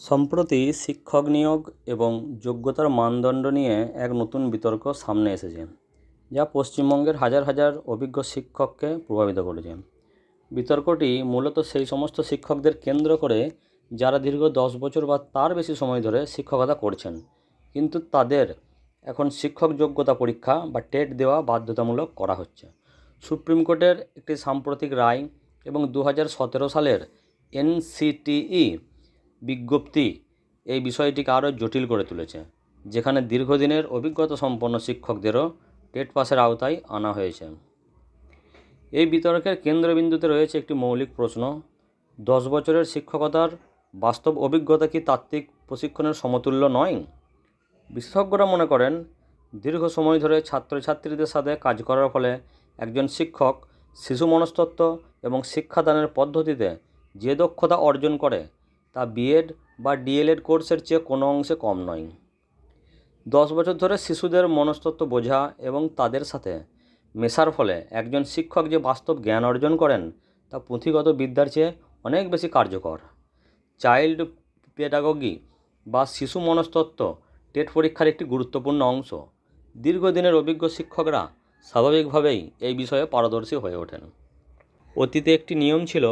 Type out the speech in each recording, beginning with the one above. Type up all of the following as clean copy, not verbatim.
সম্প্রতি শিক্ষক নিয়োগ এবং যোগ্যতার মানদণ্ড নিয়ে এক নতুন বিতর্ক সামনে এসেছে, যা পশ্চিমবঙ্গের হাজার হাজার অভিজ্ঞ শিক্ষককে প্রভাবিত করেছে। বিতর্কটি মূলত সেই সমস্ত শিক্ষকদের কেন্দ্র করে যারা দীর্ঘ 10 বছর বা তার বেশি সময় ধরে শিক্ষকতা করছেন, কিন্তু তাদের এখন শিক্ষক যোগ্যতা পরীক্ষা বা টেট দেওয়া বাধ্যতামূলক করা হচ্ছে। সুপ্রিম কোর্টের একটি সাম্প্রতিক রায় এবং 2017 সালের এনসিটিই বিজ্ঞপ্তি এই বিষয়টিকে আরও জটিল করে তুলেছে, যেখানে দীর্ঘদিনের অভিজ্ঞতা সম্পন্ন শিক্ষকদেরও টেট পাসের আওতায় আনা হয়েছে। এই বিতর্কের কেন্দ্রবিন্দুতে রয়েছে একটি মৌলিক প্রশ্ন: 10 বছরের শিক্ষকতার বাস্তব অভিজ্ঞতা কি তাত্ত্বিক প্রশিক্ষণের সমতুল্য নয়? বিশেষজ্ঞরা মনে করেন, দীর্ঘ সময় ধরে ছাত্রছাত্রীদের সাথে কাজ করার ফলে একজন শিক্ষক শিশু মনস্তত্ত্ব এবং শিক্ষাদানের পদ্ধতিতে যে দক্ষতা অর্জন করে তা বিএড বা ডিএলএড কোর্সের চেয়ে কোনো অংশে কম নয়। 10 বছর ধরে শিশুদের মনস্তত্ত্ব বোঝা এবং তাদের সাথে মেশার ফলে একজন শিক্ষক যে বাস্তব জ্ঞান অর্জন করেন তা পুঁথিগত বিদ্যার চেয়ে অনেক বেশি কার্যকর। চাইল্ড পেডাগোগি বা শিশু মনস্তত্ত্ব টেট পরীক্ষার একটি গুরুত্বপূর্ণ অংশ। দীর্ঘদিনের অভিজ্ঞ শিক্ষকরা স্বাভাবিকভাবেই এই বিষয়ে পারদর্শী হয়ে ওঠেন। অতীতে একটি নিয়ম ছিল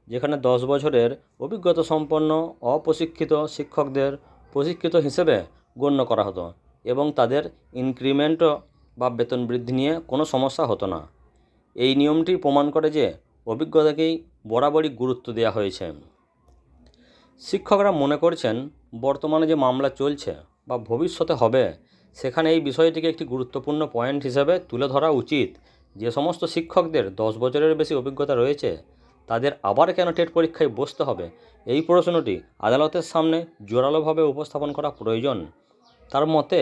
যেখানে 10 বছরের অভিজ্ঞতা সম্পন্ন অপ্রশিক্ষিত শিক্ষকদের প্রশিক্ষিত হিসেবে গণ্য করা হতো এবং তাদের ইনক্রিমেন্ট বা বেতন বৃদ্ধি নিয়ে কোনো সমস্যা হতো না। এই নিয়মটি প্রমাণ করে যে অভিজ্ঞতাকেই বরাবরই গুরুত্ব দেওয়া হয়েছে। শিক্ষকরা মনে করছেন, বর্তমানে যে মামলা চলছে বা ভবিষ্যতে হবে, সেখানে এই বিষয়টিকে একটি গুরুত্বপূর্ণ পয়েন্ট হিসেবে তুলে ধরা উচিত। যে সমস্ত শিক্ষকদের 10 বছরের বেশি অভিজ্ঞতা রয়েছে, তাদের আবার কেন টেট পরীক্ষায় বসতে হবে? এই প্রশ্নটি আদালতের সামনে জোরালোভাবে উপস্থাপন করা প্রয়োজন। তার মতে,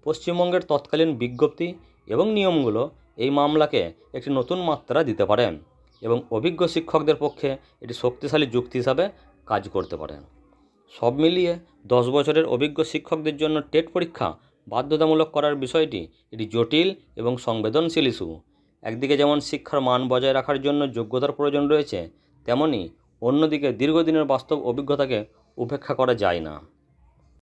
পশ্চিমবঙ্গের তৎকালীন বিজ্ঞপ্তি এবং নিয়মগুলো এই মামলাকে একটি নতুন মাত্রা দিতে পারে এবং অভিজ্ঞ শিক্ষকদের পক্ষে এটি শক্তিশালী যুক্তি হিসাবে কাজ করতে পারে। সব মিলিয়ে 10 বছরের অভিজ্ঞ শিক্ষকদের জন্য টেট পরীক্ষা বাধ্যতামূলক করার বিষয়টি এটি জটিল এবং সংবেদনশীল ইস্যু। একদিকে যেমন শিক্ষার মান বজায় রাখার জন্য যোগ্যতার প্রয়োজন রয়েছে, তেমনি অন্যদিকে দীর্ঘদিনের বাস্তব অভিজ্ঞতাকে উপেক্ষা করা যায় না।